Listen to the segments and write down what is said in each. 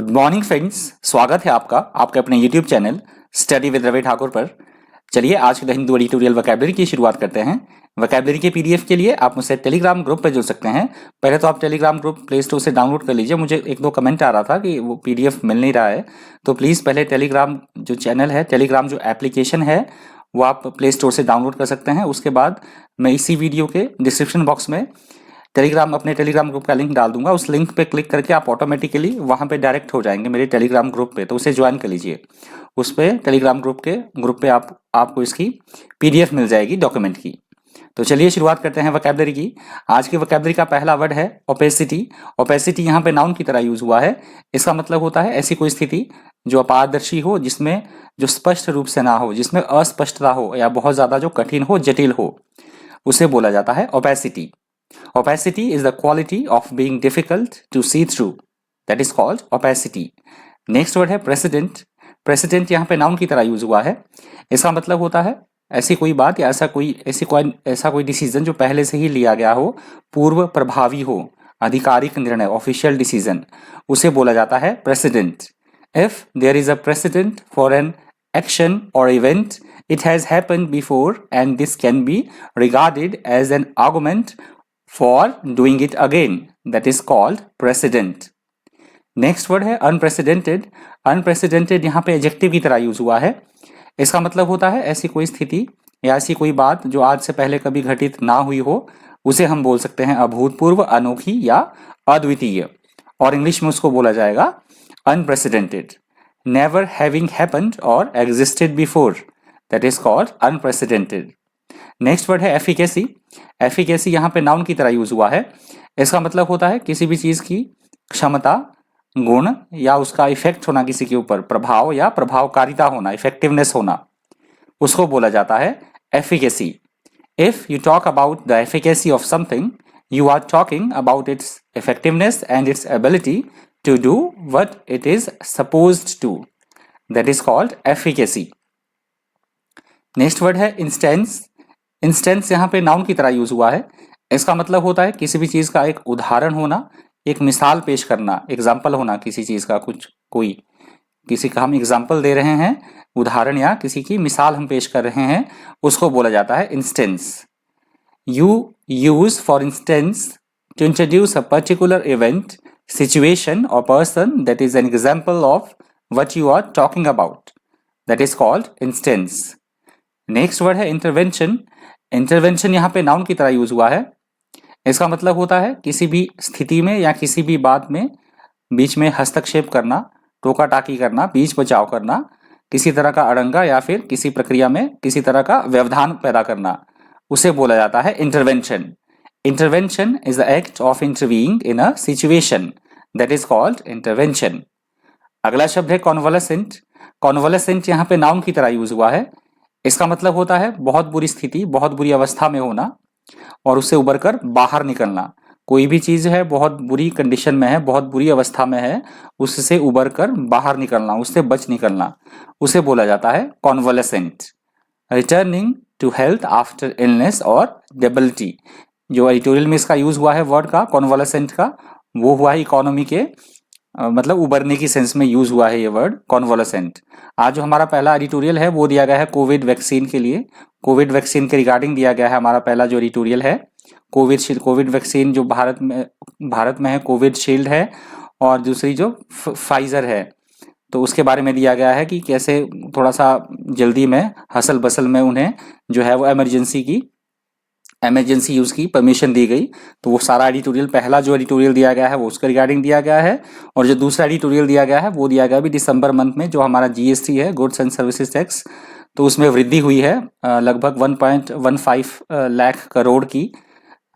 Good morning friends, स्वागत है आपका आपके अपने YouTube channel study with Ravi Thakur पर। चलिए आज के हिंदू एडिटोरियल वोकैबुलरी की शुरुआत करते हैं। वोकैबुलरी के पीडीएफ के लिए आप मुझसे टेलीग्राम ग्रुप पर जुड़ सकते हैं। पहले तो आप टेलीग्राम ग्रुप प्ले स्टोर से डाउनलोड कर लीजिए। मुझे एक दो कमेंट आ रहा था कि वो पीडीएफ मिल नहीं रहा है, तो प्लीज़ पहले टेलीग्राम जो चैनल है, टेलीग्राम जो एप्लीकेशन है वो आप प्ले स्टोर से डाउनलोड कर सकते हैं। उसके बाद मैं इसी वीडियो के डिस्क्रिप्शन बॉक्स में अपने टेलीग्राम ग्रुप का लिंक डाल दूंगा। उस लिंक पे क्लिक करके आप ऑटोमेटिकली वहां पे डायरेक्ट हो जाएंगे मेरे टेलीग्राम ग्रुप पे, तो उसे ज्वाइन कर लीजिए। उस पे टेलीग्राम ग्रुप पे आपको इसकी पीडीएफ मिल जाएगी डॉक्यूमेंट की। तो चलिए शुरुआत करते हैं वोकैबुलरी की। आज की वोकैबुलरी का पहला वर्ड है ओपेसिटी। ओपेसिटी यहाँ पे नाउन की तरह यूज हुआ है। इसका मतलब होता है ऐसी कोई स्थिति जो अपारदर्शी हो, जिसमें जो स्पष्ट रूप से ना हो, जिसमें अस्पष्टता हो या बहुत ज्यादा जो कठिन हो, जटिल हो, उसे बोला जाता है opacity. Opacity is the quality of being difficult to see through. That is called opacity. Next word है precedent. Precedent यहाँ पे noun की तरह यूज हुआ है। इसका मतलब होता है ऐसी कोई बात या ऐसा कोई डिसीजन जो पहले से ही लिया गया हो, पूर्व प्रभावी हो, आधिकारिक निर्णय, ऑफिशियल डिसीजन, उसे बोला जाता है precedent. If there is a precedent for an action or event, it has happened before and this can be regarded as an argument for doing it again. That is called precedent. Next word है unprecedented. Unprecedented यहाँ पे adjective की तरह use हुआ है। इसका मतलब होता है ऐसी कोई स्थिति या ऐसी कोई बात जो आज से पहले कभी घटित ना हुई हो, उसे हम बोल सकते हैं अभूतपूर्व, अनोखी या अद्वितीय, और इंग्लिश में उसको बोला जाएगा अनप्रेसिडेंटेड। नेवर हैविंग हैपेंड और existed before, that is called unprecedented. Next word है एफिकेसी। एफिकेसी यहाँ पे नाउन की तरह यूज हुआ है। इसका मतलब होता है किसी भी चीज की क्षमता, गुण या उसका इफेक्ट होना, किसी के ऊपर प्रभाव या प्रभावकारिता होना, इफेक्टिवनेस होना, उसको बोला जाता है efficacy. If you talk about the efficacy of something, you are talking about its effectiveness and its ability to do what it is supposed to, that is called efficacy. Next word है instance. Instance यहाँ पे noun की तरह use हुआ है। इसका मतलब होता है किसी भी चीज का एक उदाहरण होना, एक मिसाल पेश करना, एग्जाम्पल होना किसी चीज का, किसी का हम एग्जाम्पल दे रहे हैं, उदाहरण या किसी की मिसाल हम पेश कर रहे हैं, उसको बोला जाता है instance. You use for instance to introduce a particular event, situation और person that is an example of what you are talking about, that is called instance. Next word है इंटरवेंशन। इंटरवेंशन यहाँ पे नाउन की तरह use हुआ है। इसका मतलब होता है किसी भी स्थिति में या किसी भी बात में बीच में हस्तक्षेप करना, टोका टाकी करना, बीच बचाव करना, किसी तरह का अड़ंगा या फिर किसी प्रक्रिया में किसी तरह का व्यवधान पैदा करना, उसे बोला जाता है intervention. Intervention is the act of intervening in a situation, that is called intervention. अगला शब्द है कॉन्वलेसेंट। कॉन्वलेसेंट यहाँ पे नाउन की तरह यूज हुआ है। इसका मतलब होता है बहुत बुरी स्थिति, बहुत बुरी अवस्था में होना और उससे उबरकर बाहर निकलना। कोई भी चीज है बहुत बुरी कंडीशन में है, बहुत बुरी अवस्था में है, उससे उबरकर बाहर निकलना, उससे बच निकलना, उसे बोला जाता है convalescent. Returning to health after illness और डेबिलिटी, जो एडिटोरियल में इसका यूज हुआ है वर्ड का कॉन्वलेसेंट का, वो हुआ है इकोनॉमी के मतलब उबरने की सेंस में यूज हुआ है ये वर्ड कॉन्वलेसेंट। आज जो हमारा पहला एडिटोरियल है वो दिया गया है कोविड वैक्सीन के लिए। कोविड वैक्सीन के रिगार्डिंग दिया गया है हमारा पहला जो एडिटोरियल है। कोविड वैक्सीन जो भारत में है कोविड शील्ड है, और दूसरी जो फाइजर है, तो उसके बारे में दिया गया है कि कैसे थोड़ा सा जल्दी में हसल बसल में उन्हें जो है वो एमरजेंसी यूज की परमिशन दी गई। तो वो सारा एडिटोरियल, पहला जो एडिटोरियल दिया गया है वो उसके रिगार्डिंग दिया गया है, और जो दूसरा एडिटोरियल दिया गया है वो दिया गया अभी दिसंबर मंथ में, जो हमारा जीएसटी है, गुड्स एंड सर्विसेज टैक्स, तो उसमें वृद्धि हुई है लगभग 1.15 लाख करोड़ की,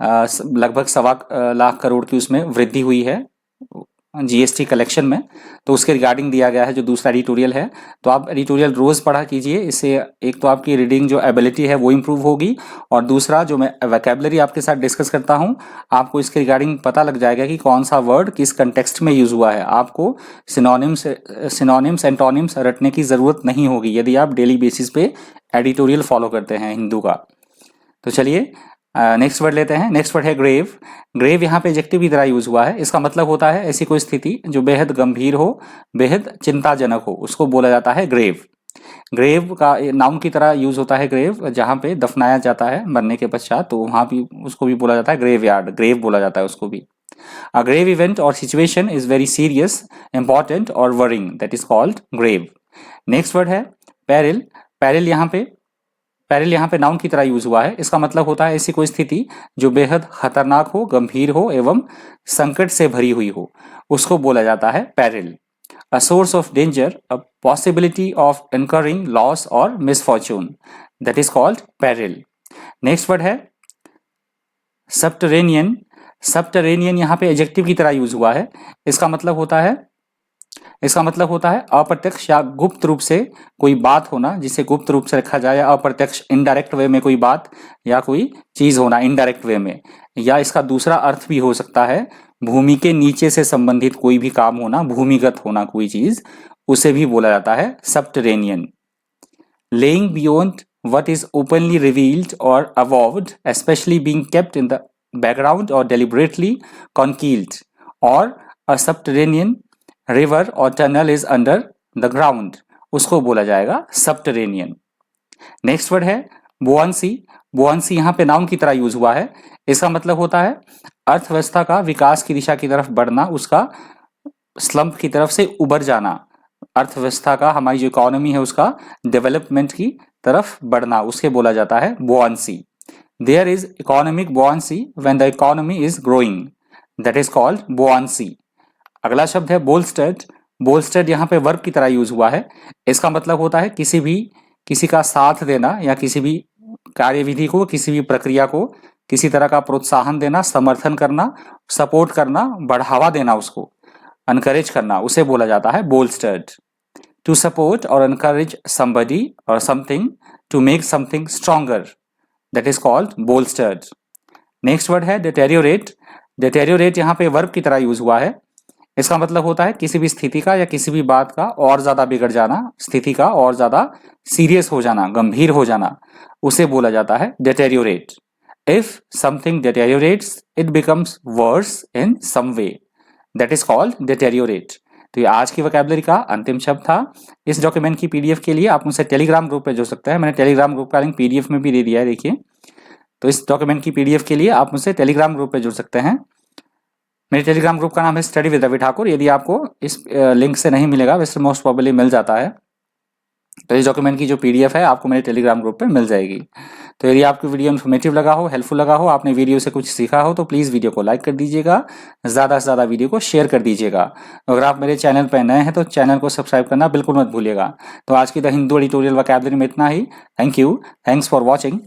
लगभग 1.25 लाख करोड़ की उसमें वृद्धि हुई है जीएसटी कलेक्शन में। तो उसके रिगार्डिंग दिया गया है जो दूसरा एडिटोरियल है। तो आप एडिटोरियल रोज पढ़ा कीजिए, इससे एक तो आपकी रीडिंग जो एबिलिटी है वो इम्प्रूव होगी, और दूसरा जो मैं वोकैबुलरी आपके साथ डिस्कस करता हूँ, आपको इसके रिगार्डिंग पता लग जाएगा कि कौन सा वर्ड किस कंटेक्स्ट में यूज हुआ है। आपको सिनोनिम्स एंटोनिम्स रटने की जरूरत नहीं होगी यदि आप डेली बेसिस पे एडिटोरियल फॉलो करते हैं हिंदू का। तो चलिए नेक्स्ट वर्ड लेते हैं। नेक्स्ट वर्ड है ग्रेव। ग्रेव यहाँ पे एडजेक्टिव की तरह यूज हुआ है। इसका मतलब होता है ऐसी कोई स्थिति जो बेहद गंभीर हो, बेहद चिंताजनक हो, उसको बोला जाता है ग्रेव। ग्रेव का नाउन की तरह यूज होता है ग्रेव, जहाँ पे दफनाया जाता है मरने के पश्चात, तो वहां भी उसको भी बोला जाता है ग्रेव यार्ड, ग्रेव बोला जाता है उसको भी। अ ग्रेव इवेंट और situation is very serious, important और worrying, that is called grave. Next word है पेरिल। पेरिल यहाँ पे नाउन की तरह यूज हुआ है। इसका मतलब होता है ऐसी कोई स्थिति जो बेहद खतरनाक हो, गंभीर हो एवं संकट से भरी हुई हो, उसको बोला जाता है peril. A source of danger, a possibility of incurring loss or misfortune, that is called peril. Next word है subterranean। subterranean यहाँ पे एडजेक्टिव की तरह यूज हुआ है। इसका मतलब होता है अप्रत्यक्ष या गुप्त रूप से कोई बात होना, जिसे गुप्त रूप से रखा जाए, या अप्रत्यक्ष इनडायरेक्ट वे में कोई बात या कोई चीज होना इनडायरेक्ट वे में, या इसका दूसरा अर्थ भी हो सकता है भूमि के नीचे से संबंधित कोई भी काम होना, भूमिगत होना कोई चीज, उसे भी बोला जाता है subterranean. Lying beyond what is openly revealed or avowed, especially being kept in the background or deliberately concealed, or a subterranean river or tunnel is under the ground, उसको बोला जाएगा subterranean। नेक्स्ट वर्ड है buoyancy. Buoyancy यहाँ पे noun की तरह use हुआ है। इसका मतलब होता है अर्थव्यवस्था का विकास की दिशा की तरफ बढ़ना, उसका स्लम्प की तरफ से उबर जाना, अर्थव्यवस्था का, हमारी जो इकोनॉमी है उसका डेवलपमेंट की तरफ बढ़ना, उसके बोला जाता है buoyancy. There is economic buoyancy when the economy is growing, that is called buoyancy. अगला शब्द है बोल्स्टर्ड। बोल्स्टर्ड यहाँ पे वर्ब की तरह यूज हुआ है। इसका मतलब होता है किसी का साथ देना, या किसी भी कार्यविधि को, किसी भी प्रक्रिया को किसी तरह का प्रोत्साहन देना, समर्थन करना, सपोर्ट करना, बढ़ावा देना, उसको अनकरेज करना, उसे बोला जाता है बोल्स्टर्ड। टू सपोर्ट और अनकरेज समबडी और something to make something stronger, that is called bolstered. Next word है डिटेरियोरेट। डिटेरियोरेट यहाँ पे वर्ब की तरह यूज हुआ है। इसका मतलब होता है किसी भी स्थिति का या किसी भी बात का और ज्यादा बिगड़ जाना, स्थिति का और ज्यादा सीरियस हो जाना, गंभीर हो जाना, उसे बोला जाता है deteriorate. If something deteriorates it becomes worse in some way, that is called deteriorate. तो ये आज की वोकैबुलरी का अंतिम शब्द था। इस डॉक्यूमेंट की पीडीएफ के लिए आप मुझसे टेलीग्राम ग्रुप पे जुड़ सकते हैं। मैंने टेलीग्राम ग्रुप का लिंक पीडीएफ में भी दे दिया है, देखिए। तो इस डॉक्यूमेंट की पीडीएफ के लिए आप मुझसे टेलीग्राम ग्रुप पे जुड़ सकते हैं। मेरे टेलीग्राम ग्रुप का नाम है स्टडी विद रवि ठाकुर। यदि आपको इस लिंक से नहीं मिलेगा, वैसे मोस्ट प्रोबेबली मिल जाता है, तो इस डॉक्यूमेंट की जो पीडीएफ है आपको मेरे टेलीग्राम ग्रुप पे मिल जाएगी। तो यदि आपको वीडियो इन्फॉर्मेटिव लगा हो, हेल्पफुल लगा हो, आपने वीडियो से कुछ सीखा हो, तो प्लीज़ वीडियो को लाइक कर दीजिएगा, ज़्यादा से ज़्यादा वीडियो को शेयर कर दीजिएगा। अगर आप मेरे चैनल पर नए हैं तो चैनल को सब्सक्राइब करना बिल्कुल मत भूलिएगा। तो आज की द हिंदू एडिटोरियल वोकैबुलरी में इतना ही। Thank you, thanks for watching.